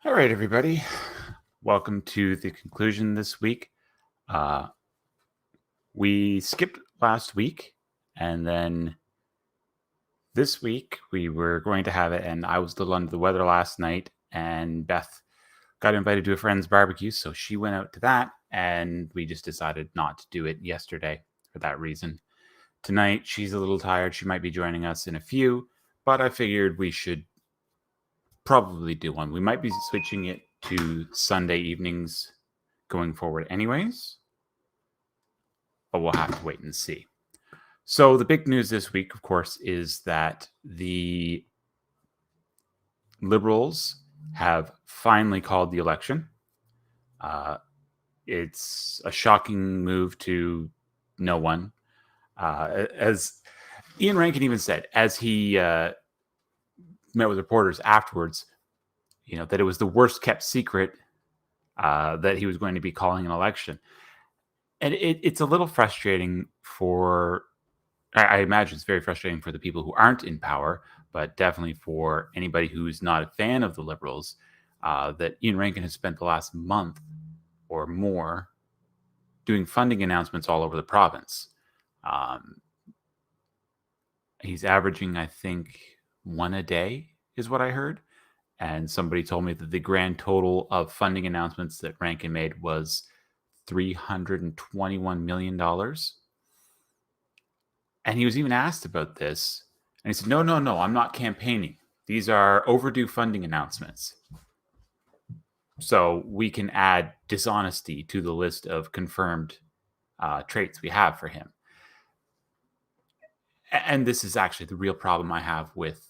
All right, everybody. Welcome to the conclusion this week. We skipped last week, and then this week we were going to have it, and I was a little under the weather last night, and Beth got invited to a friend's barbecue, so she went out to that, and we just decided not to do it yesterday for that reason. Tonight, she's a little tired. She might be joining us in a few, but I figured we should probably do one. We might be switching it to Sunday evenings going forward anyways, but we'll have to wait and see. So the big news this week, of course, is that the Liberals have finally called the election. It's a shocking move to no one. As Ian Rankin even said, as he met with reporters afterwards, that it was the worst kept secret that he was going to be calling an election. And it's a little frustrating I imagine it's very frustrating for the people who aren't in power, but definitely for anybody who's not a fan of the Liberals, that Ian Rankin has spent the last month or more doing funding announcements all over the province. He's averaging, I think, one a day is what I heard. And somebody told me that the grand total of funding announcements that Rankin made was $321 million. And he was even asked about this. And he said, no, I'm not campaigning. These are overdue funding announcements. So we can add dishonesty to the list of confirmed traits we have for him. And this is actually the real problem I have with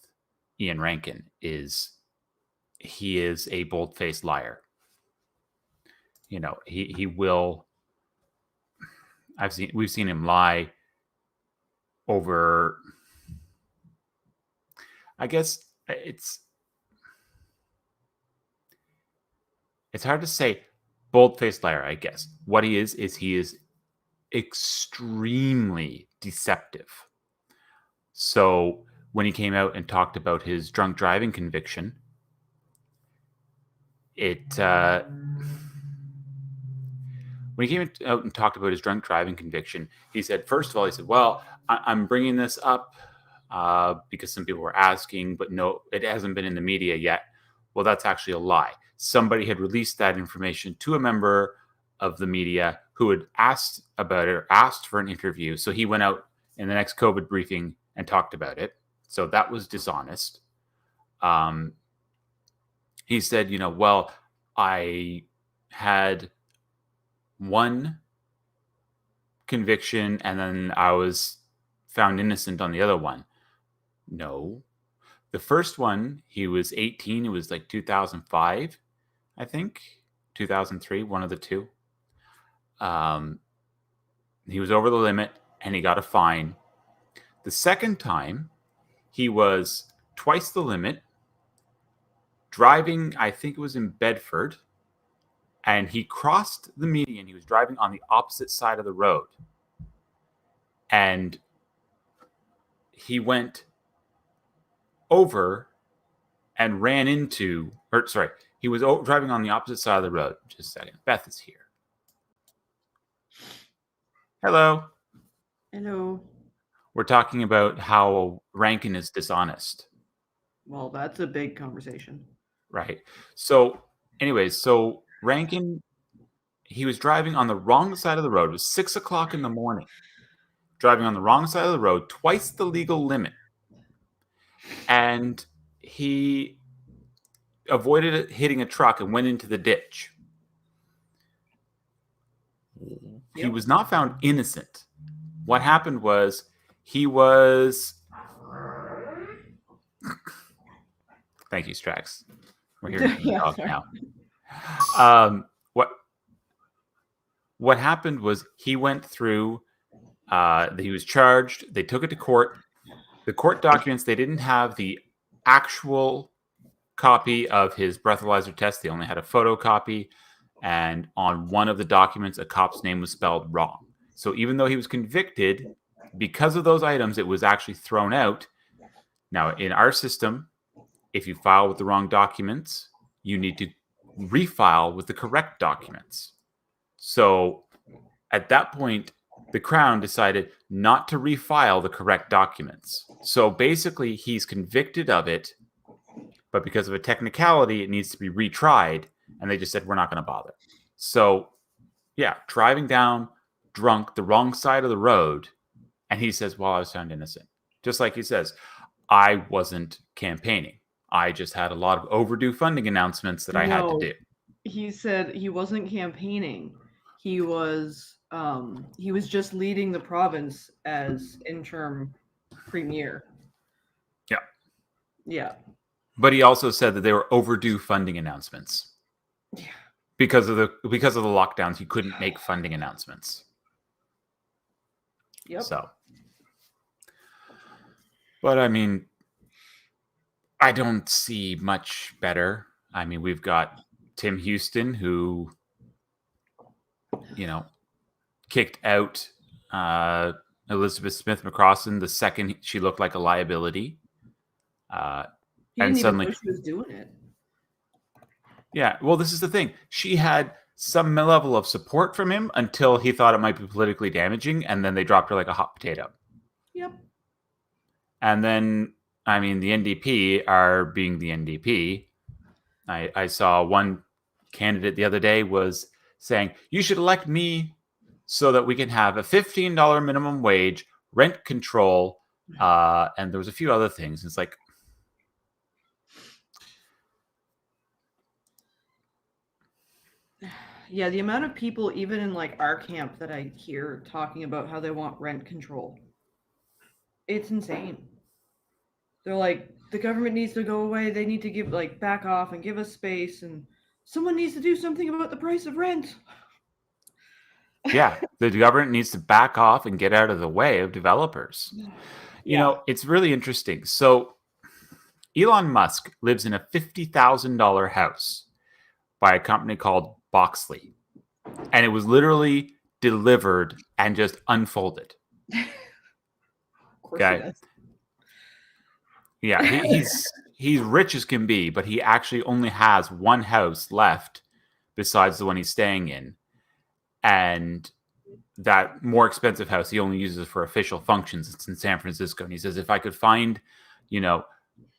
Ian Rankin is he is a bold-faced liar. He will. We've seen him lie over. I guess it's hard to say bold-faced liar. I guess what he is he is extremely deceptive. So when he came out and talked about his drunk driving conviction, when he came out and talked about his drunk driving conviction, he said, first of all, well, I'm bringing this up because some people were asking, but no, it hasn't been in the media yet. Well, that's actually a lie. Somebody had released that information to a member of the media who had asked about it or asked for an interview. So he went out in the next COVID briefing and talked about it. So that was dishonest. He said, well, I had one conviction and then I was found innocent on the other one. No. The first one, he was 18. It was like 2005, I think. 2003, one of the two. He was over the limit and he got a fine. The second time, he was twice the limit, driving, I think it was in Bedford, and he crossed the median. He was driving on the opposite side of the road. And he went over and ran into, he was driving on the opposite side of the road. Just a second. Beth is here. Hello. Hello. We're talking about how Rankin is dishonest. Well, that's a big conversation. Right. So, anyways, Rankin, he was driving on the wrong side of the road. It was 6 o'clock in the morning. Driving on the wrong side of the road, twice the legal limit. And he avoided hitting a truck and went into the ditch. Yep. He was not found innocent. What happened was he was... Thank you, Strax. We're here to talk now. What happened was he went through... he was charged. They took it to court. The court documents, they didn't have the actual copy of his breathalyzer test. They only had a photocopy. And on one of the documents, a cop's name was spelled wrong. So even though he was convicted, because of those items, it was actually thrown out. Now, in our system, if you file with the wrong documents, you need to refile with the correct documents. So at that point, the Crown decided not to refile the correct documents. So basically, he's convicted of it, but because of a technicality, it needs to be retried. And they just said, we're not going to bother. So, yeah, driving down drunk the wrong side of the road. And he says, well, I was found innocent. Just like he says, I wasn't campaigning. I just had a lot of overdue funding announcements that I had to do. He said he wasn't campaigning. He was just leading the province as interim premier. Yeah. Yeah. But he also said that they were overdue funding announcements. Yeah. Because of the lockdowns, he couldn't make funding announcements. Yep. So, but I mean, I don't see much better. I mean, we've got Tim Houston, who, kicked out Elizabeth Smith McCrossan the second she looked like a liability. He didn't even know she was doing it. Yeah, well, this is the thing. She had some level of support from him until he thought it might be politically damaging, and then they dropped her like a hot potato. Yep. And then, I mean, the NDP are being the NDP. I saw one candidate the other day was saying, you should elect me so that we can have a $15 minimum wage, rent control, and there was a few other things. It's like, yeah, the amount of people, even in like our camp, that I hear talking about how they want rent control, it's insane. They're like, the government needs to go away. They need to give back off and give us space, and someone needs to do something about the price of rent. Yeah, the government needs to back off and get out of the way of developers. You know, it's really interesting. So Elon Musk lives in a $50,000 house by a company called Boxley. And it was literally delivered and just unfolded. Of course he does. Yeah, he's rich as can be, but he actually only has one house left besides the one he's staying in. And that more expensive house he only uses for official functions. It's in San Francisco. And he says, if I could find, a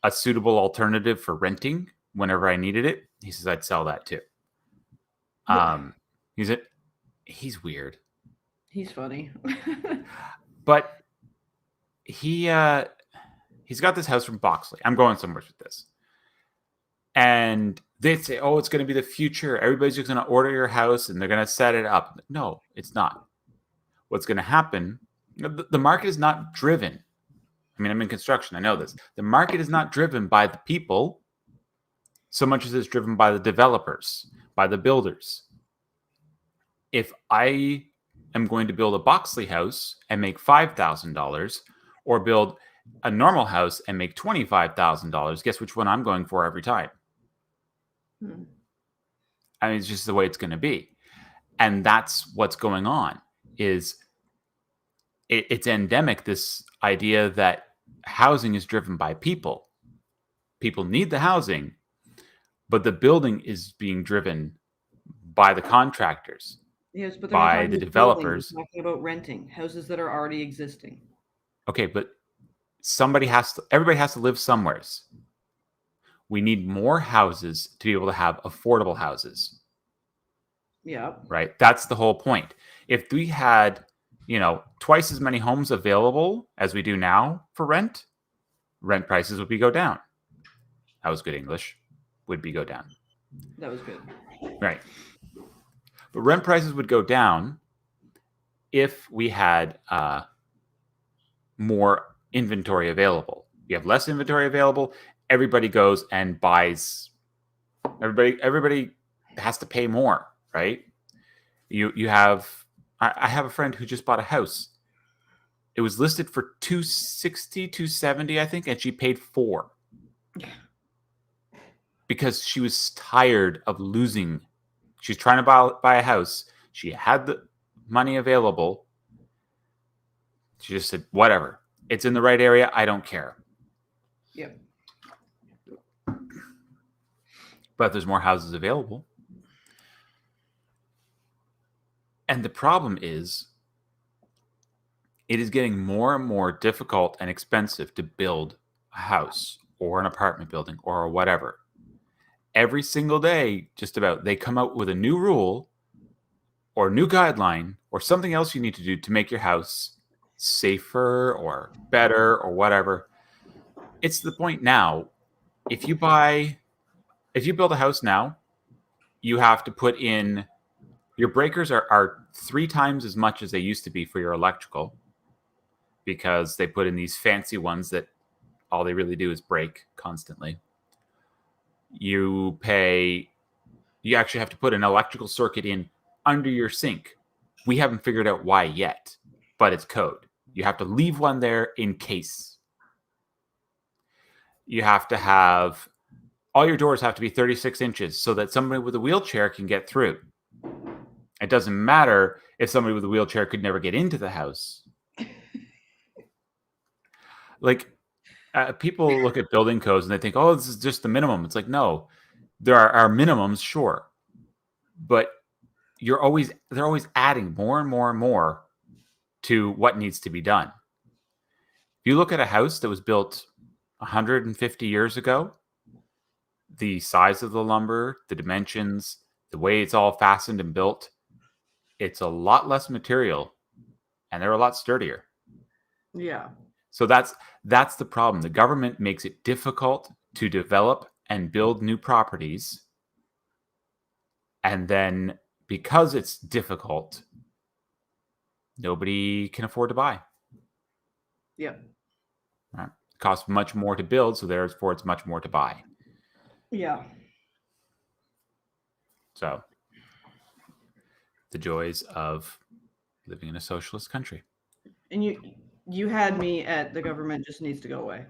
suitable alternative for renting whenever I needed it, he says, I'd sell that too. He's weird. He's funny. But he's got this house from Boxley. I'm going somewhere with this. And they say, oh, it's going to be the future. Everybody's just going to order your house and they're going to set it up. No, it's not. What's going to happen, the market is not driven. I mean, I'm in construction. I know this. The market is not driven by the people so much as it's driven by the developers, by the builders. If I am going to build a Boxley house and make $5,000 or build a normal house and make $25,000, guess which one I'm going for every time? I mean, it's just the way it's going to be. And that's what's going on is it's endemic, this idea that housing is driven by people. People need the housing, but the building is being driven by the contractors. Yes, but by the developers. Talking about renting houses that are already existing. Okay, but everybody has to live somewhere. We need more houses to be able to have affordable houses. Yeah. Right. That's the whole point. If we had, twice as many homes available as we do now for rent prices would go down. That was good English. Would go down. That was good. Right. But rent prices would go down if we had more inventory available. You have less inventory available. Everybody goes and buys. Everybody has to pay more, right? You have. I have a friend who just bought a house. It was listed for $260, $270, I think, and she paid $4 because she was tired of losing. She's trying to buy a house. She had the money available. She just said, whatever. It's in the right area. I don't care. Yep. but there's more houses available. And the problem is, it is getting more and more difficult and expensive to build a house or an apartment building or whatever. Every single day, just about, they come out with a new rule or new guideline or something else you need to do to make your house safer or better or whatever. It's the point now. If you build a house now, you have to put in, your breakers are 3 times as much as they used to be for your electrical, because they put in these fancy ones that all they really do is break constantly. You actually have to put an electrical circuit in under your sink. We haven't figured out why yet, but it's code. You have to leave one there in case. You have to have, all your doors have to be 36 inches so that somebody with a wheelchair can get through. It doesn't matter if somebody with a wheelchair could never get into the house. Like, people look at building codes and they think, oh, this is just the minimum. It's like, no, there are minimums, sure. But they're always adding more and more and more to what needs to be done. If you look at a house that was built 150 years ago, the size of the lumber, the dimensions, the way it's all fastened and built, it's a lot less material and they're a lot sturdier. Yeah. So that's the problem. The government makes it difficult to develop and build new properties. And then because it's difficult, nobody can afford to buy. Yep. Right? It costs much more to build, so therefore it's much more to buy. Yeah. So the joys of living in a socialist country. And you had me at the government just needs to go away.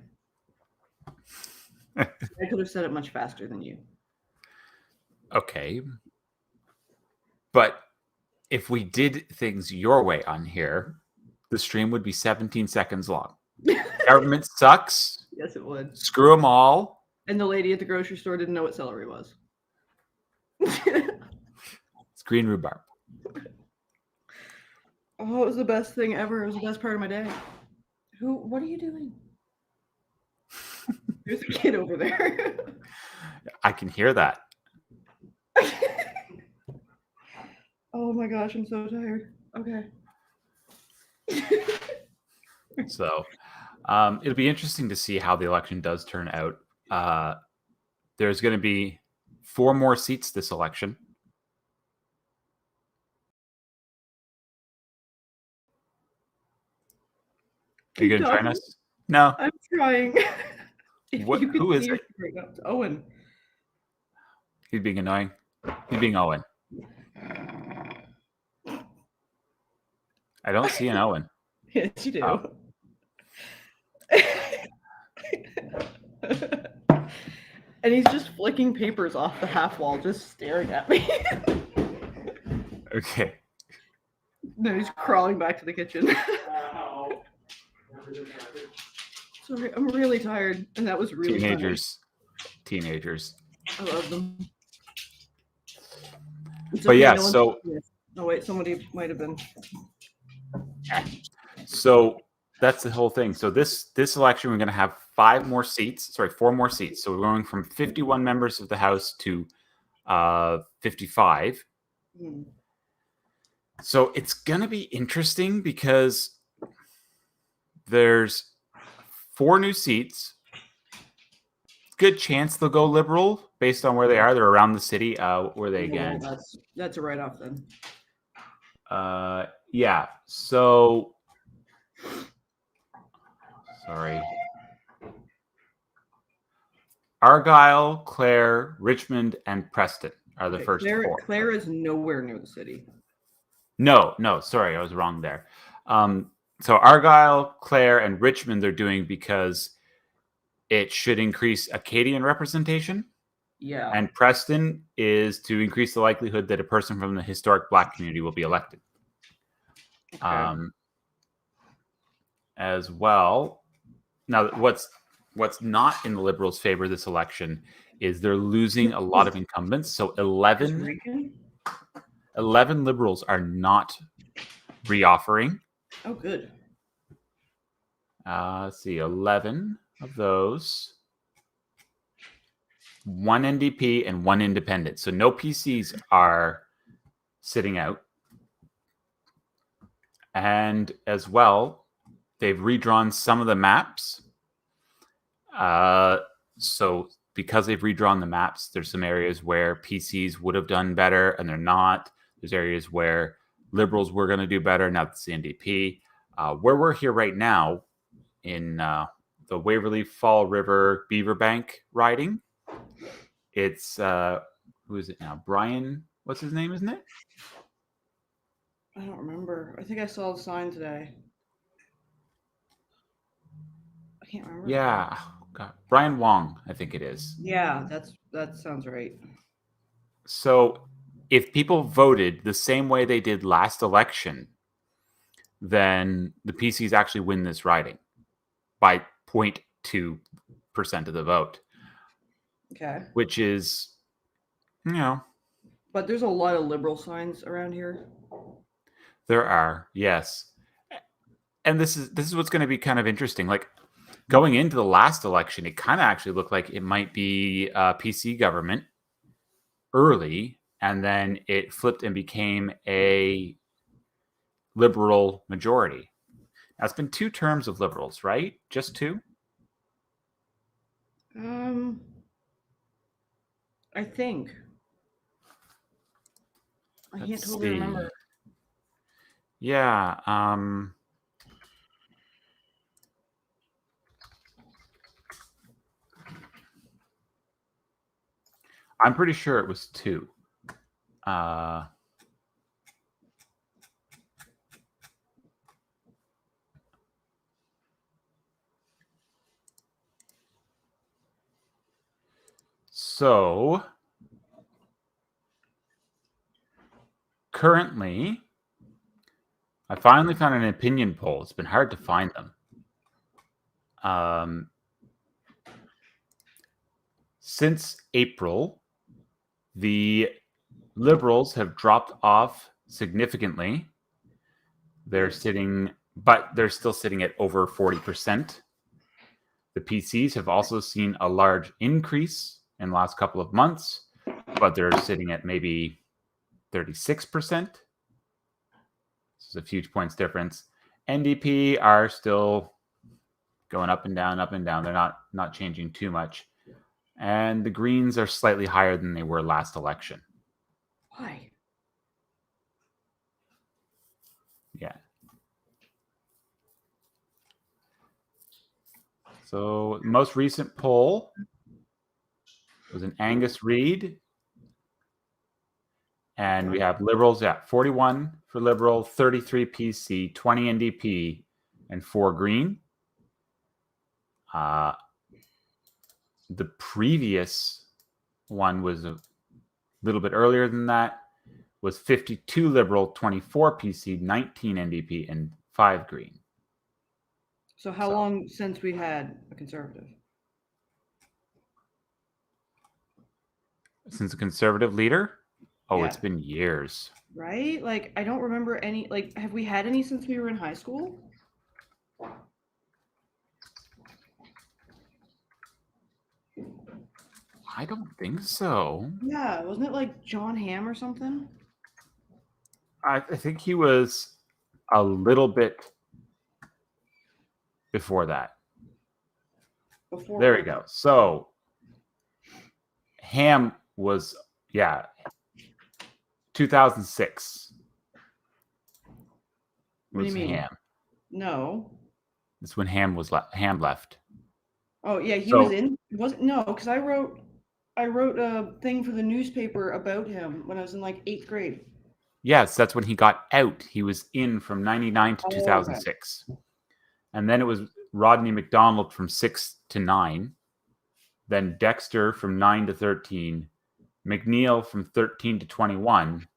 I could have said it much faster than you. Okay. But if we did things your way on here, the stream would be 17 seconds long. Government sucks. Yes, it would. Screw them all. And the lady at the grocery store didn't know what celery was. It's green rhubarb. Oh, it was the best thing ever. It was the best part of my day. What are you doing? There's a kid over there. I can hear that. Oh my gosh, I'm so tired. Okay. So it'll be interesting to see how the election does turn out. There's going to be 4 more seats this election. Are you going to join us? No. I'm trying. Who is it? It's Owen. He's being annoying. He's being Owen. I don't see an Owen. Yes, you do. Oh. And he's just flicking papers off the half wall, just staring at me. Okay. No, he's crawling back to the kitchen. Sorry, I'm really tired, and that was really Teenagers. I love them. But yeah, so oh wait, somebody might have been. So that's the whole thing. So this election, we're going to have 4 more seats. So we're going from 51 members of the House to 55. So it's going to be interesting because there's 4 new seats. Good chance they'll go Liberal based on where they are. They're around the city. Where are they again? That's a write-off then. Yeah. So, sorry. Argyle, Clare, Richmond, and Preston are the first 4. Clare is nowhere near the city. No. Sorry, I was wrong there. So Argyle, Clare, and Richmond they're doing because it should increase Acadian representation. Yeah. And Preston is to increase the likelihood that a person from the historic Black community will be elected. Okay. As well. Now, what's not in the Liberals' favor this election is they're losing a lot of incumbents. So 11 Reagan? Liberals are not reoffering. Oh, good. Let's see, 11 of those. 1 NDP and 1 independent. So no PCs are sitting out. And as well, they've redrawn some of the maps. So because they've redrawn the maps, there's some areas where PCs would have done better and they're not. There's areas where Liberals were going to do better. Now it's the NDP. Where we're here right now in the Waverly Fall River Beaverbank riding, it's who is it now? Brian, what's his name, isn't it? I don't remember. I think I saw the sign today. I can't remember. Yeah. Oh, God. Brian Wong, I think it is. Yeah, that sounds right. So if people voted the same way they did last election, then the PCs actually win this riding by 0.2% of the vote. Okay. Which is, But there's a lot of Liberal signs around here. There are, yes. And this is what's going to be kind of interesting. Like going into the last election, it kind of actually looked like it might be a PC government early, and then it flipped and became a Liberal majority. Now, it's been 2 terms of Liberals, right? Just 2? I think. I can't totally remember. Yeah. I'm pretty sure it was 2. So currently, I finally found an opinion poll. It's been hard to find them. Since April, the Liberals have dropped off significantly. They're still sitting at over 40%. The PCs have also seen a large increase in the last couple of months, but they're sitting at maybe 36%. This is a few points difference. NDP are still going up and down, up and down. They're not changing too much. And the Greens are slightly higher than they were last election. Why? Yeah. So most recent poll was an Angus Reid. And we have Liberals at 41 for Liberal, 33 PC, 20 NDP, and 4 Green. The previous one was a little bit earlier than that, was 52 Liberal, 24 PC, 19 NDP, and 5 Green. So how long since we had a Conservative? Since a Conservative leader? Oh, Yeah. It's been years. Right? Like, I don't remember any. Like, have we had any since we were in high school? I don't think so. Yeah, wasn't it like John Hamm or something? I think he was a little bit before that. There we go. So Hamm was, 2006. What do you mean? Hamm. No. That's when Hamm left. Oh yeah, he was in. Wasn't because I wrote a thing for the newspaper about him when I was in like 8th grade. Yes, that's when he got out. He was in from 99 to 2006. Okay. And then it was Rodney McDonald from 6 to 9. Then Dexter from 9 to 13. McNeil from 13 to 21.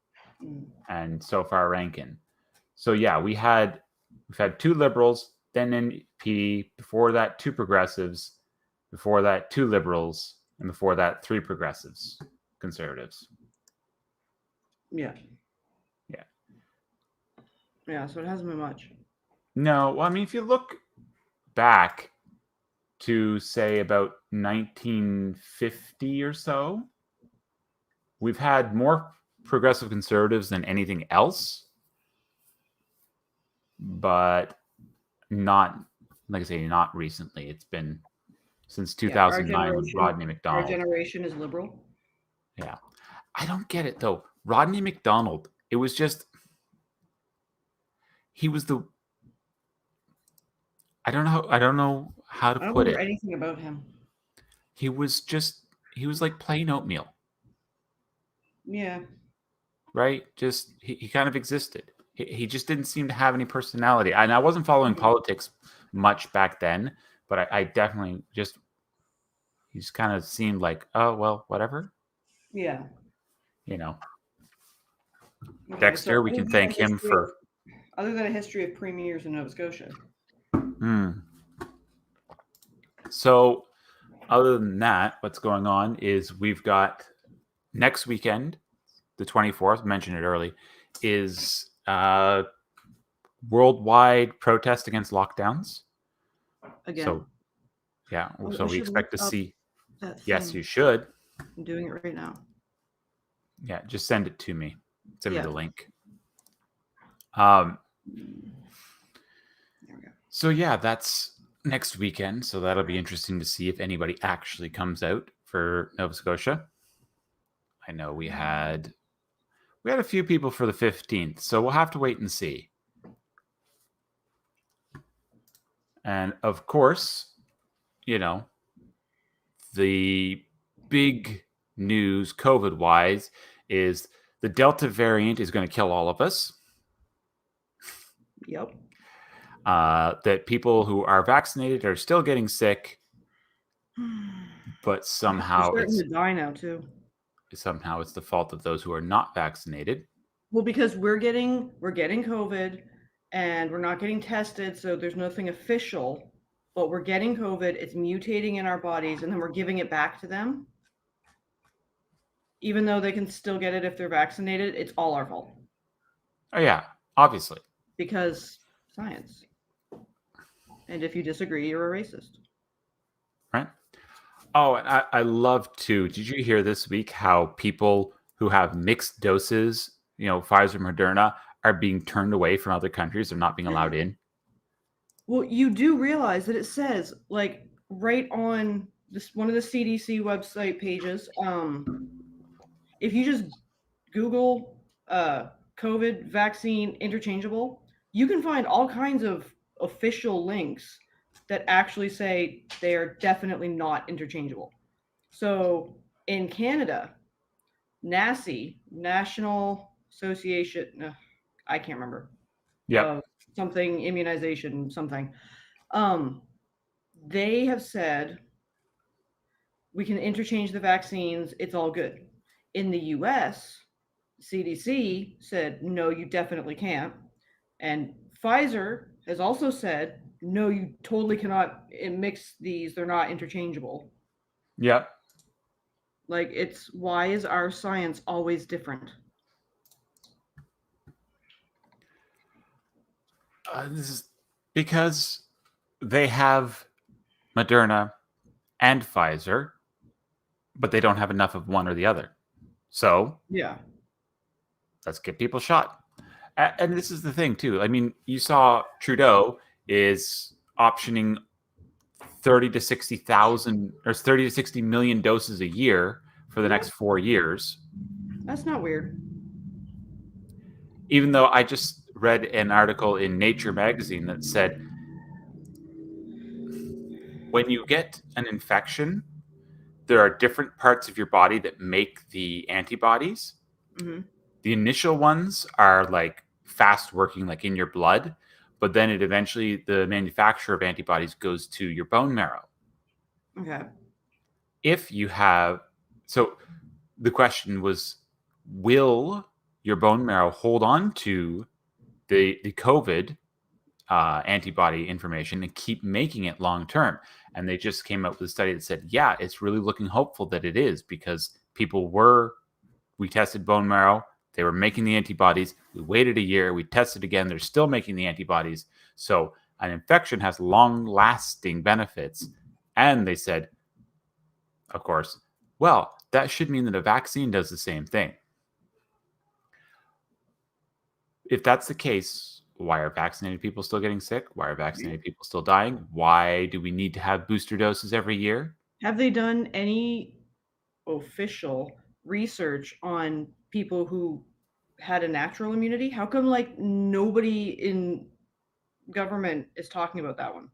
And so far Rankin. So yeah, we've had 2 Liberals, then NP, before that 2 Progressives, before that 2 Liberals, And before that, 3 progressives, conservatives. Yeah. Yeah. Yeah, so it hasn't been much. No, well, I mean, if you look back to, say, about 1950 or so, we've had more progressive conservatives than anything else, but not, like I say, not recently. It's been since 2009 with Rodney Our McDonald. generation is liberal. Yeah. I don't get it, though. Rodney McDonald, it was just, he was the, I don't know how to I don't put remember it. anything about him. He was like plain oatmeal, Yeah. right? Just, he kind of existed. He just didn't seem to have any personality. And I wasn't following politics much back then, but I definitely just, he just kind of seemed like, oh, well, whatever. Yeah. You know, Okay, Dexter, so we can thank him for. Other than a history of premiers in Nova Scotia. So, other than that, what's going on is we've got next weekend, the 24th, mentioned it early, is worldwide protest against lockdowns. Again. So, yeah, so we expect to see. Yes, you should. I'm doing it right now. Yeah, just send it to me. Send me the link. There we go. So yeah, that's next weekend. So that'll be interesting to see if anybody actually comes out for Nova Scotia. I know we had a few people for the 15th, so we'll have to wait and see. And of course, you know, the big news COVID-wise is the Delta variant is going to kill all of us. Yep. That people who are vaccinated are still getting sick, but somehow they're starting to die now too. Somehow it's the fault of those who are not vaccinated. Well, because we're getting COVID and we're not getting tested, so there's nothing official, but we're getting COVID, it's mutating in our bodies, and then we're giving it back to them. Even though they can still get it if they're vaccinated, it's all our fault. Oh yeah, obviously. Because science. And if you disagree, you're a racist. Right? Oh, and I love too. Did you hear this week how people who have mixed doses, Pfizer, Moderna, are being turned away from other countries? They're not being allowed in. Well, you do realize that it says, like, right on this one of the CDC website pages, if you just Google COVID vaccine interchangeable, you can find all kinds of official links that actually say they are definitely not interchangeable. So in Canada, NACI, National Association, I can't remember. Yeah. Something immunization, something. They have said we can interchange the vaccines. It's all good. In the US, CDC said, no, you definitely can't. And Pfizer has also said, no, you totally cannot mix these. They're not interchangeable. Yep. Like, why is our science always different? This is because they have Moderna and Pfizer, but they don't have enough of one or the other. So yeah, let's get people shot. And this is the thing too. I mean, you saw Trudeau is optioning 30 to 60,000 or 30 to 60 million doses a year for the next 4 years. That's not weird. Even though I just read an article in Nature magazine that said when you get an infection, there are different parts of your body that make the antibodies. Mm-hmm. The initial ones are like fast working, like in your blood, but then the manufacturer of antibodies goes to your bone marrow. Okay. So the question was, will your bone marrow hold on to the COVID antibody information and keep making it long term? And they just came up with a study that said, yeah, it's really looking hopeful that it is, because we tested bone marrow, they were making the antibodies, we waited a year, we tested again, they're still making the antibodies. So an infection has long-lasting benefits. And they said, of course, well, that should mean that a vaccine does the same thing. If that's the case, why are vaccinated people still getting sick? Why are vaccinated people still dying? Why do we need to have booster doses every year? Have they done any official research on people who had a natural immunity? How come like nobody in government is talking about that one?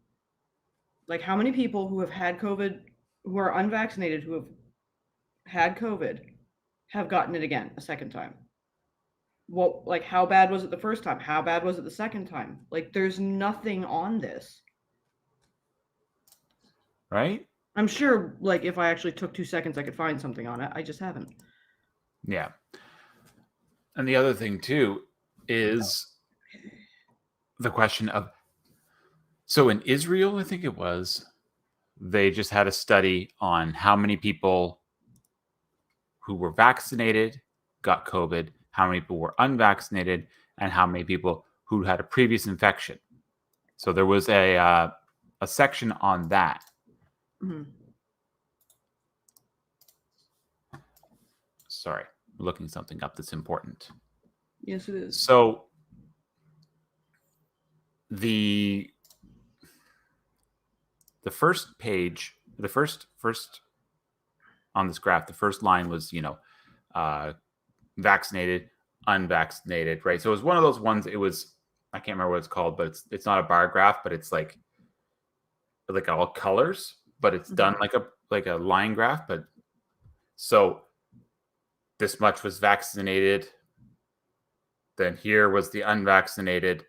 Like how many people who have had COVID, who are unvaccinated, who have had COVID, have gotten it again a second time? What, like, how bad was it the first time? How bad was it the second time? Like, there's nothing on this. Right? I'm sure, like, if I actually took 2 seconds, I could find something on it. I just haven't. Yeah. And the other thing, too, is the question of, so in Israel, I think it was, they just had a study on how many people who were vaccinated got COVID, how many people were unvaccinated, and how many people who had a previous infection. So there was a section on that. Mhm. Sorry, I'm looking something up that's important. Yes, it is. So the first page, the first on this graph, the first line was, vaccinated, unvaccinated, right? So it was one of those ones. It was, I can't remember what it's called, but it's not a bar graph, but it's like all colors, but it's done like a line graph. But so this much was vaccinated, then here was the unvaccinated,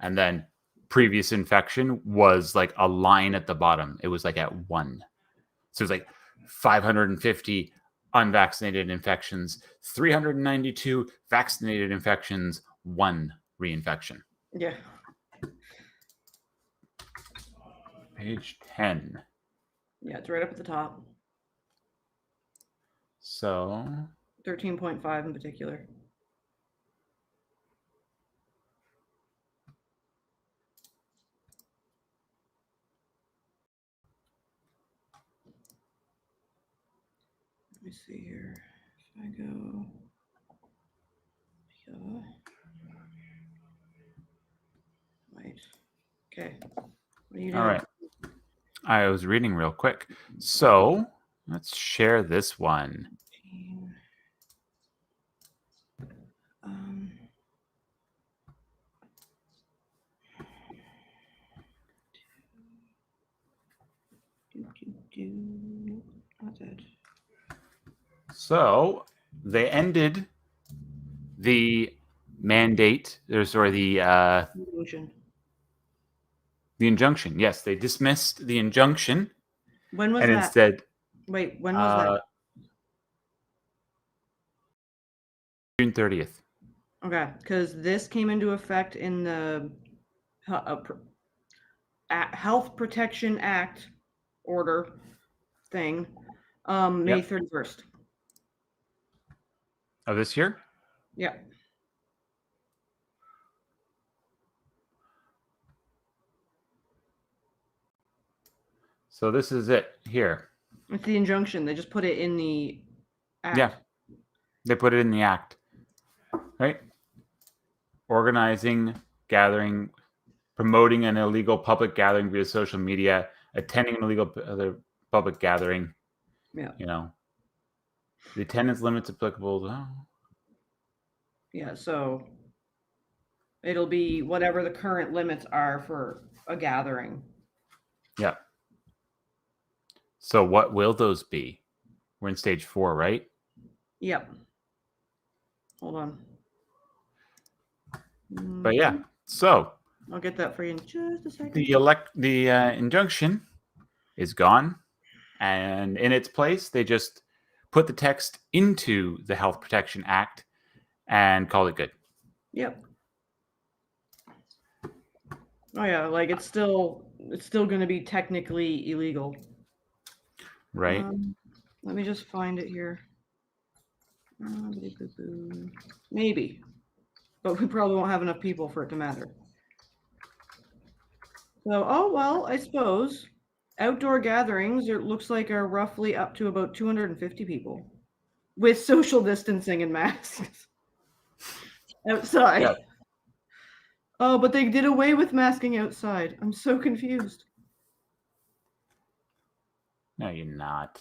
and then previous infection was like a line at the bottom. It was like at 1. So it was like 550 unvaccinated infections, 392 vaccinated infections, 1 reinfection. Yeah. Page 10. Yeah, it's right up at the top. So 13.5 in particular. Let me see here. If I go here. Right. Okay. What are you doing? all right, I was reading real quick. So let's share this one. Not that. So they ended the mandate, or sorry, the injunction. Yes, they dismissed the injunction. When was and that? Instead, wait, when was that? June 30th. Okay, because this came into effect in the Health Protection Act order thing, May 31st. Of this year? Yeah. So this is it here. It's the injunction. They just put it in the act. Yeah. They put it in the act. Right? Organizing, gathering, promoting an illegal public gathering via social media, attending an illegal public gathering. Yeah. The attendance limits applicable. Yeah, so it'll be whatever the current limits are for a gathering. Yeah. So what will those be? We're in stage 4, right? Yep. Hold on. But yeah, so I'll get that for you in just a second. The injunction is gone, and in its place, they just put the text into the Health Protection Act and call it good. Yep. Oh yeah, like it's still going to be technically illegal. right? Let me just find it here. Maybe, but we probably won't have enough people for it to matter. So, oh well, I suppose outdoor gatherings, it looks like, are roughly up to about 250 people with social distancing and masks outside. Yeah. Oh, but they did away with masking outside. I'm so confused. No, you're not.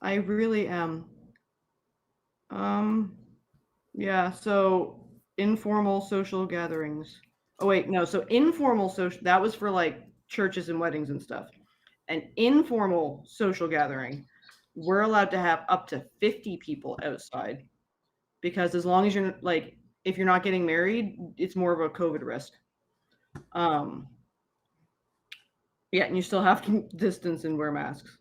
I really am. Yeah, so informal social gatherings. Oh wait, no, so informal social, that was for like churches and weddings and stuff. An informal social gathering, we're allowed to have up to 50 people outside, because as long as you're like, if you're not getting married, it's more of a COVID risk. Um yeah, and you still have to distance and wear masks.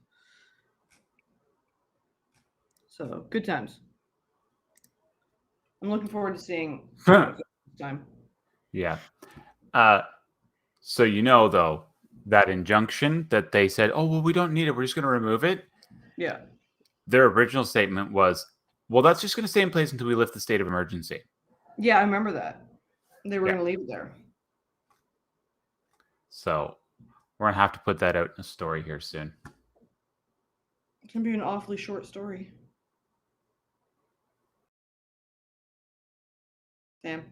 So good times. I'm looking forward to seeing how it goes this time. Yeah. So though, that injunction that they said, oh well, we don't need it, we're just going to remove it. Yeah. Their original statement was, well, that's just going to stay in place until we lift the state of emergency. Yeah, I remember that. They were Yeah. going to leave it there. So we're going to have to put that out in a story here soon. It can be an awfully short story. Sam?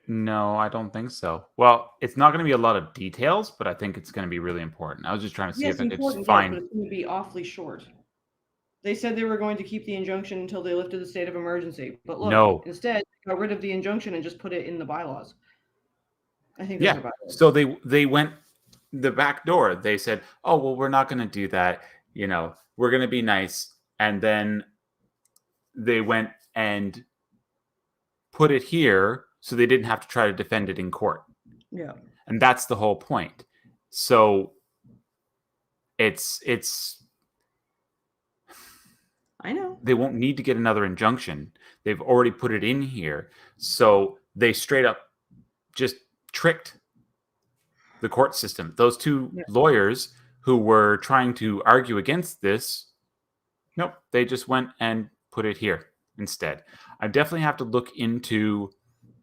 No, I don't think so. Well, it's not going to be a lot of details, but I think it's going to be really important. I was just trying to see Yes, if I could just important, yes, but find. it's going to be awfully short. They said they were going to keep the injunction until they lifted the state of emergency. But look, No. instead, they got rid of the injunction and just put it in the bylaws. I think Yeah. there's a bylaws. So they went the back door. They said, oh, well, we're not going to do that. We're going to be nice. And then they went and put it here so they didn't have to try to defend it in court. Yeah. And that's the whole point. So it's I know. they won't need to get another injunction. They've already put it in here. So they straight up just tricked the court system. Those two lawyers who were trying to argue against this, nope, they just went and put it here instead. I definitely have to look into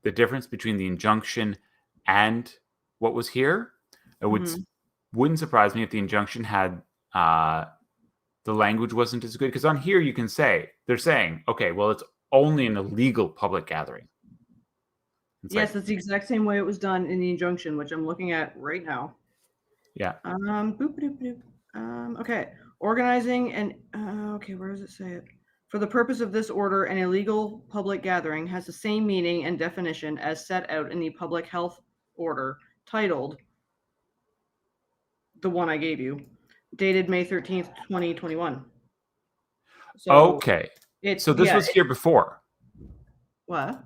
the difference between the injunction and what was here. It wouldn't surprise me if the injunction had the language wasn't as good, because on here you can say, they're saying, okay, well, it's only an illegal public gathering. It's yes, that's the exact same way it was done in the injunction, which I'm looking at right now. Yeah. Okay. Organizing and okay, where does it say it? For the purpose of this order, an illegal public gathering has the same meaning and definition as set out in the public health order titled, the one I gave you, dated May 13th, 2021. So okay. So this was here before. What?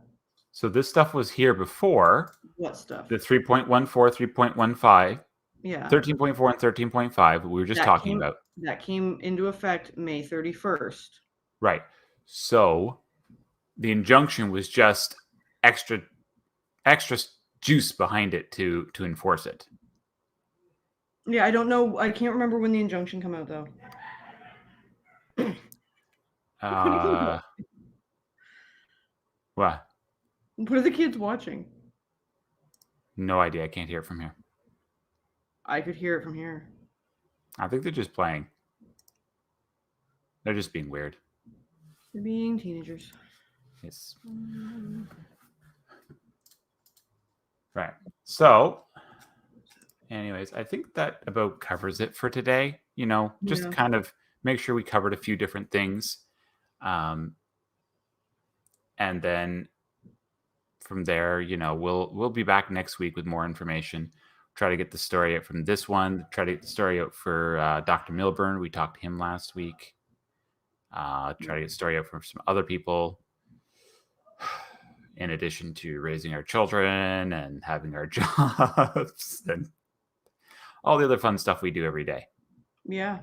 So this stuff was here before. What stuff? The 3.14, 3.15, yeah, 13.4 and 13.5 we were just talking about. That came into effect May 31st. Right. So the injunction was just extra juice behind it to enforce it. Yeah, I don't know. I can't remember when the injunction came out, though. What? What are the kids watching? No idea. I can't hear it from here. I could hear it from here. I think they're just playing. They're just being weird. They're being teenagers. Yes. Right. So, anyways, I think that about covers it for today. Just kind of make sure we covered a few different things. And then from there, we'll be back next week with more information. Try to get the story out from this one. Try to get the story out for Dr. Milburn. We talked to him last week. Try to get the story out from some other people. In addition to raising our children and having our jobs and all the other fun stuff we do every day. Yeah.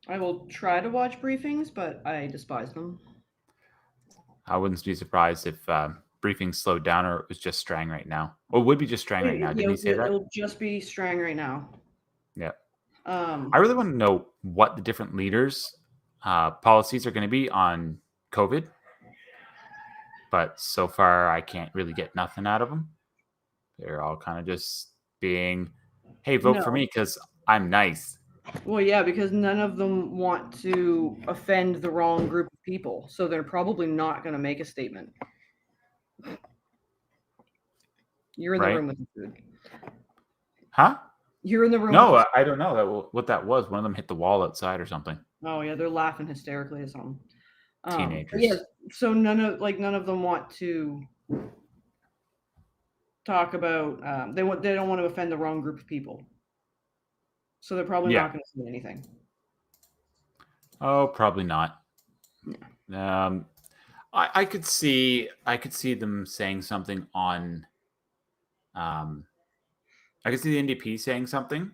I will try to watch briefings, but I despise them. I wouldn't be surprised if briefing slowed down, or it was just Strang right now. Or would be just Strang right now. Didn't he say that? It'll just be Strang right now. Yeah. I really want to know what the different leaders' policies are going to be on COVID. But so far, I can't really get nothing out of them. They're all kind of just being, hey, vote for me because I'm nice. Well, yeah, because none of them want to offend the wrong group of people. So they're probably not going to make a statement. You're in the room with the food. Huh? You're in the room. No, I don't know what that was. One of them hit the wall outside or something. Oh, yeah, they're laughing hysterically at something. Teenagers. Yeah, so none of them want to talk about. They don't want to offend the wrong group of people. So they're probably not going to say anything. Oh, probably not. I could see them saying something on. I could see the NDP saying something.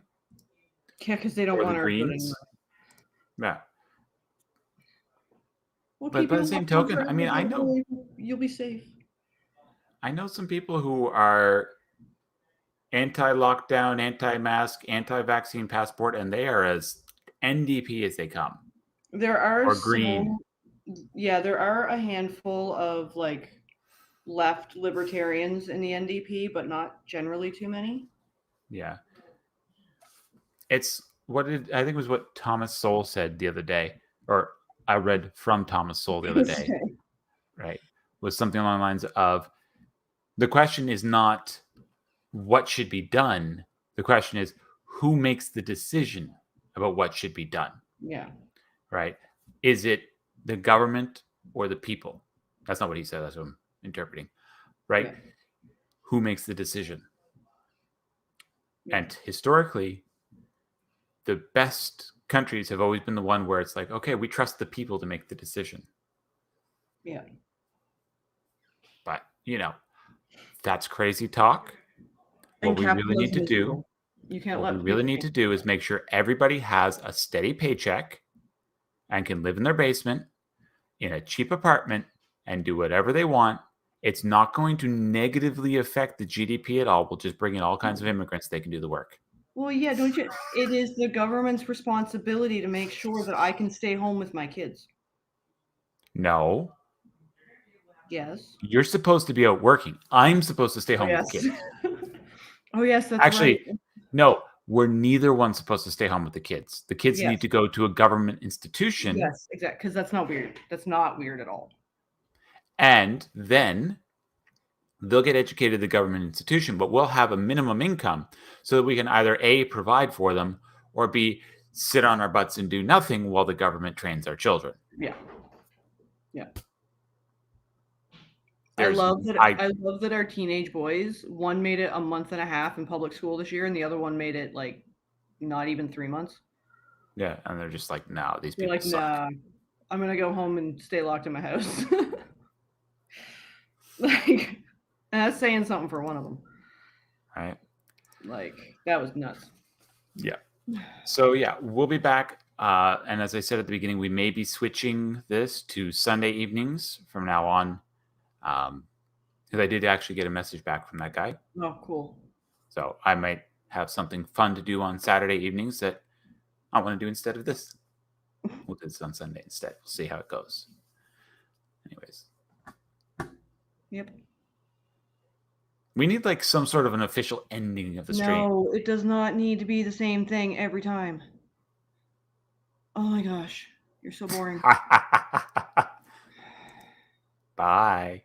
Yeah, because they don't want the Greens. Yeah. Well, but by the same token, I mean, I know you'll be safe. I know some people who are anti-lockdown, anti-mask, anti-vaccine passport, and they are as NDP as they come. There are or Green. Yeah, there are a handful of like left libertarians in the NDP, but not generally too many. Yeah. It's I think it was what Thomas Sowell said the other day, or I read from Thomas Sowell the other day, right? Was something along the lines of, the question is not what should be done. The question is who makes the decision about what should be done. Yeah. Right? Is it the government or the people? That's not what he said. That's what I'm interpreting. Right? Yeah. Who makes the decision? Yeah. And historically, the best countries have always been the one where it's like, okay, we trust the people to make the decision. Yeah. But, that's crazy talk. What we really need to do, is make sure everybody has a steady paycheck and can live in their basement in a cheap apartment and do whatever they want. It's not going to negatively affect the GDP at all. We'll just bring in all kinds of immigrants. They can do the work. Well, yeah, don't you? It is the government's responsibility to make sure that I can stay home with my kids. No. Yes. You're supposed to be out working. I'm supposed to stay home with the kids. Oh, yes, that's actually, right. No, we're neither one supposed to stay home with the kids. The kids need to go to a government institution. Yes, exactly, because that's not weird. That's not weird at all. And then they'll get educated at the government institution, but we'll have a minimum income so that we can either A, provide for them, or B, sit on our butts and do nothing while the government trains our children. Yeah. Yeah. I love that our teenage boys, one made it a month and a half in public school this year, and the other one made it like not even 3 months. Yeah, and they're just like, no, these people suck. Nah, I'm gonna go home and stay locked in my house. Like, and that's saying something for one of them. Right. Like, that was nuts. Yeah. So yeah, we'll be back. And as I said at the beginning, we may be switching this to Sunday evenings from now on. Because I did actually get a message back from that guy. Oh, cool. So I might have something fun to do on Saturday evenings that I want to do instead of this. We'll do this on Sunday instead. We'll see how it goes. Anyways. Yep. We need like some sort of an official ending of the stream. No, it does not need to be the same thing every time. Oh my gosh. You're so boring. Bye.